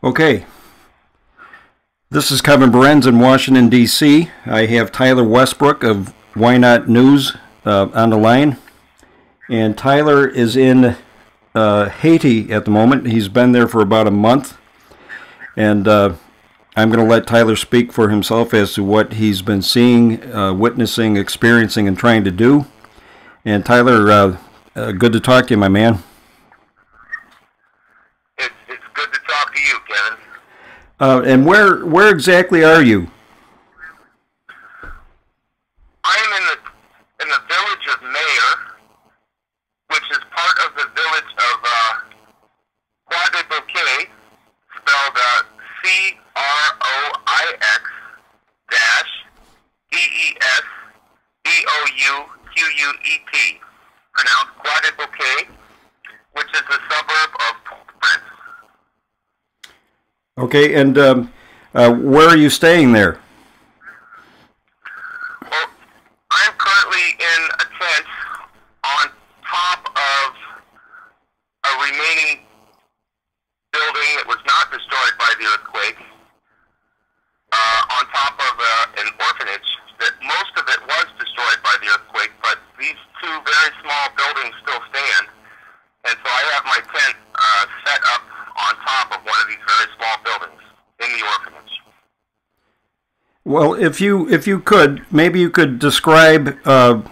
Okay, this is Kevin Berenz in Washington, D.C. I have Tyler Westbrook of Why Not News on the line. And Tyler is in Haiti at the moment. He's been there for about a month. And I'm going to let Tyler speak for himself as to what he's been seeing, witnessing, experiencing, and trying to do. And Tyler, good to talk to you, my man. It's good to talk to you, Kevin. And where exactly are you? I am in the village of Mayor, which is part of the village of Croix-des-Bouquets, spelled Croix dash Desbouquet, pronounced Croix-des-Bouquets, which is a suburb of Port-au-Prince. Okay, and where are you staying there? Well, I'm currently in a tent on top of a remaining building that was not destroyed by the earthquake, on top of an orphanage that most of it was destroyed by the earthquake, but these two very small buildings still stand, and so I have my tent set up on top of one of these very small buildings in the orphanage. Well, if you could, maybe you could describe a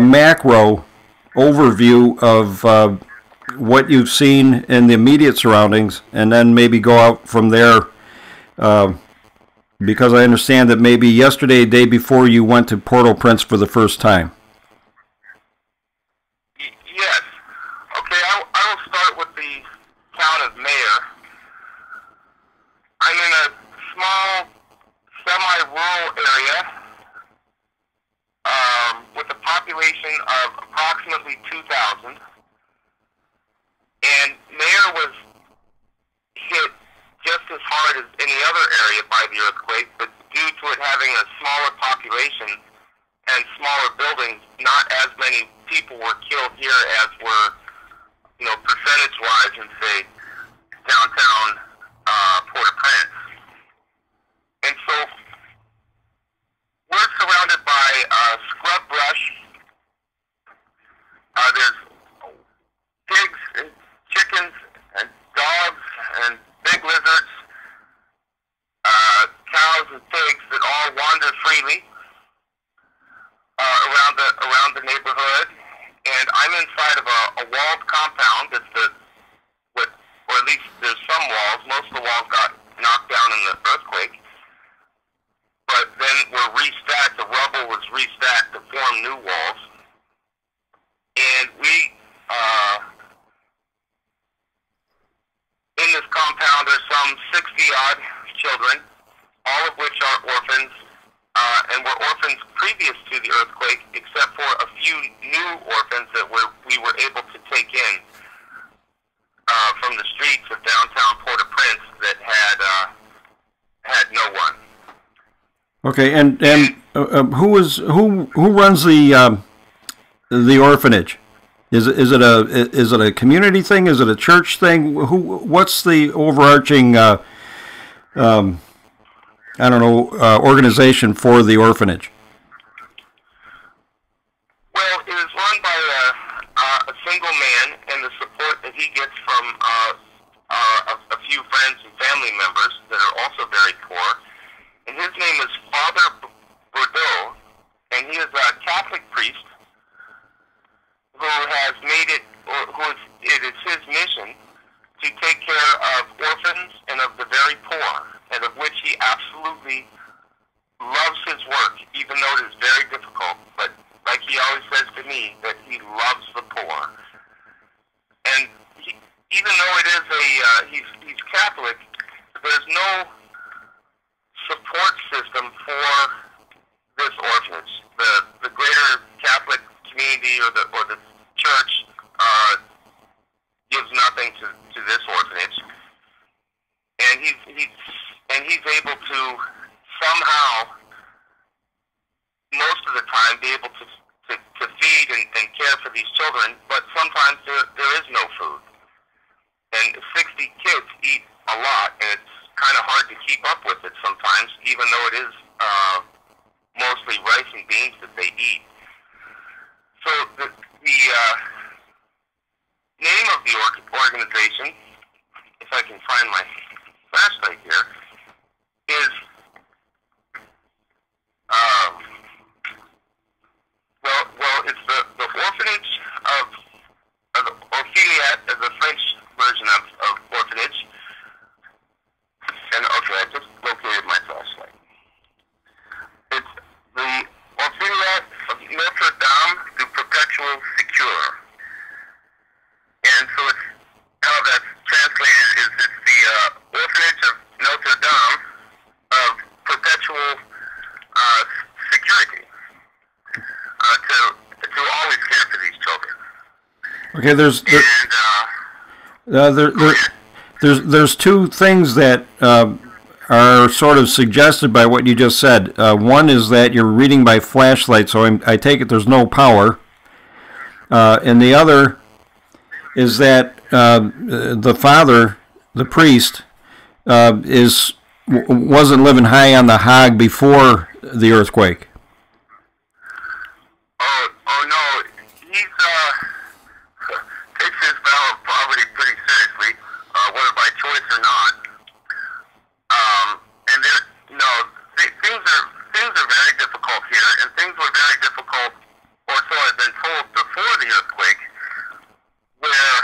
macro overview of what you've seen in the immediate surroundings, and then maybe go out from there, because I understand that maybe yesterday, day before, you went to Port-au-Prince for the first time. Yes. Okay, I will start with the town of Mayor. I'm in a small, semi-rural area with a population of approximately 2,000. And Mayor was hit just as hard as any other area by the earthquake, but due to it having a smaller population and smaller buildings, not as many people were killed here as were, percentage-wise in, say, downtown Port-au-Prince. And so we're surrounded by scrub brush. There's pigs and chickens and dogs and big lizards, cows and pigs that all wander freely around the neighborhood. And I'm inside of a walled compound. Or at least there's some walls. Most of the walls got knocked down in the earthquake. But then were restacked. The rubble was restacked to form new walls. And we, in this compound, there's some 60-odd children, all of which are orphans, and were orphans previous to the earthquake, except for a few new orphans that we were able to take in from the streets of downtown Port-au-Prince that had no one. Okay, and who runs the orphanage? Is it a community thing? Is it a church thing? What's the overarching organization for the orphanage? Well, it is run by a single man, and the support that he gets from a few friends and family members that are also very poor. And his name is Father Bordeaux, and he is a Catholic priest who has made it, it is his mission to take care of orphans and of the very poor, and of which he absolutely loves his work, even though it is very difficult. But like he always says to me, that he loves the poor. And even though it is he's Catholic, there's no support system for this orphanage. The greater Catholic community or the church gives nothing to this orphanage, and he's able to somehow, most of the time, be able to feed and care for these children, but sometimes there is no food. And 60 kids eat a lot, and it's kind of hard to keep up with it sometimes, even though it is mostly rice and beans that they eat. So the name of the organization, if I can find my flashlight here, is it's the orphanage of the Orphelia, the French version of orphanage. And okay, I just located my flashlight. It's the Orphelia of Notre Dame du Perpetual Secure. And so it's, how that's translated is it's the orphanage of Notre Dame of Perpetual Security. To always care for these children. Okay, there's two things that are sort of suggested by what you just said. One is that you're reading by flashlight, so I take it there's no power. And the other is that the father, the priest, wasn't living high on the hog before the earthquake. Oh no, he's takes his vow of poverty pretty seriously, whether by choice or not. And things are very difficult here, and things were very difficult, or so I've been told, before the earthquake, where,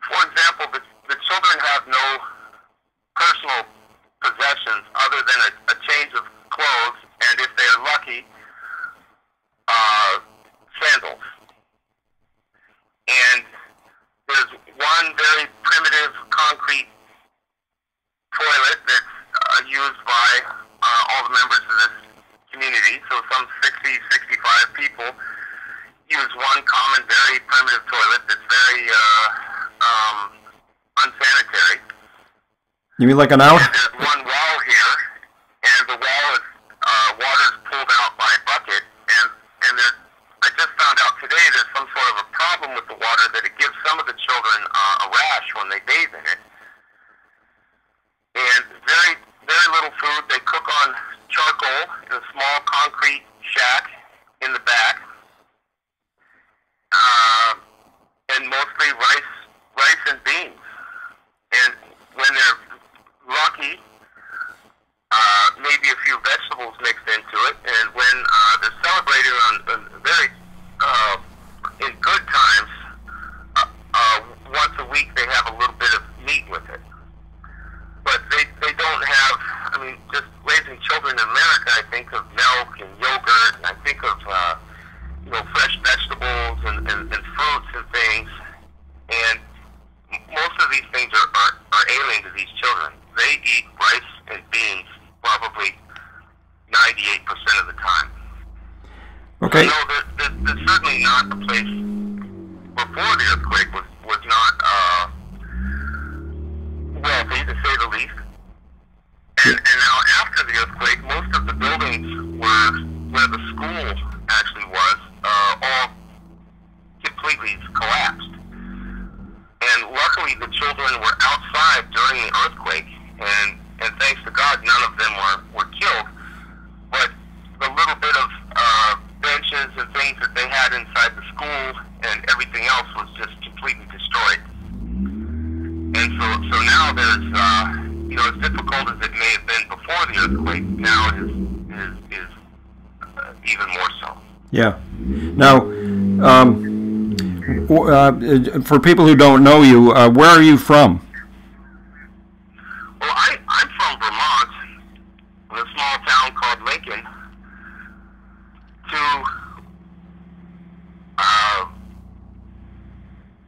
for example, the children have no personal possessions other than a change of clothes, and if they are lucky, sandals. And there's one very primitive concrete toilet that's used by all the members of this community. So some 60, 65 people use one common, very primitive toilet that's very unsanitary. You mean like an out? And there's one well here, and the well is water's pulled out by bucket, and there's, I just found out today there's some sort of a problem with the water that it gives some of the children a rash when they bathe in it. And very, very little food. They cook on charcoal in a small concrete shack in the back, and mostly rice and beans. And when they're lucky, maybe a few vegetables mixed into it, and when they're celebrated on very in good times, once a week they have a little bit of meat with it. But they don't have, I mean, just raising children in America, I think of milk and yogurt, and I think of fresh vegetables and fruits and things, and most of these things are alien to these children. They eat rice and beans probably 98% of the time. Okay. So there's certainly not a place before the earthquake was not wealthy, to say the least. And now after the earthquake, most of the buildings where the school actually was all completely collapsed. And luckily the children were outside during the earthquake, and thanks to God none of them were killed. But the little bit of benches and things that they had inside the school and everything else was just completely destroyed. And so now there's as difficult as it may have been before the earthquake, now it is even more so. Yeah. Now, for people who don't know you, where are you from? Well, I'm from Vermont, in a small town called Lincoln.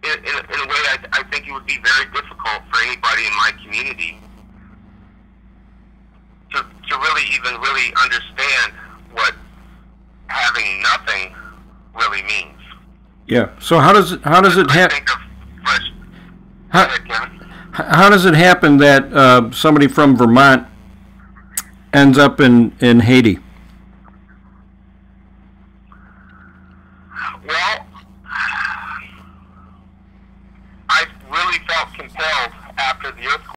In a way, I think it would be very difficult for anybody in my community to really understand what having nothing really means. Yeah. So how does it happen? How does it happen that somebody from Vermont ends up in Haiti?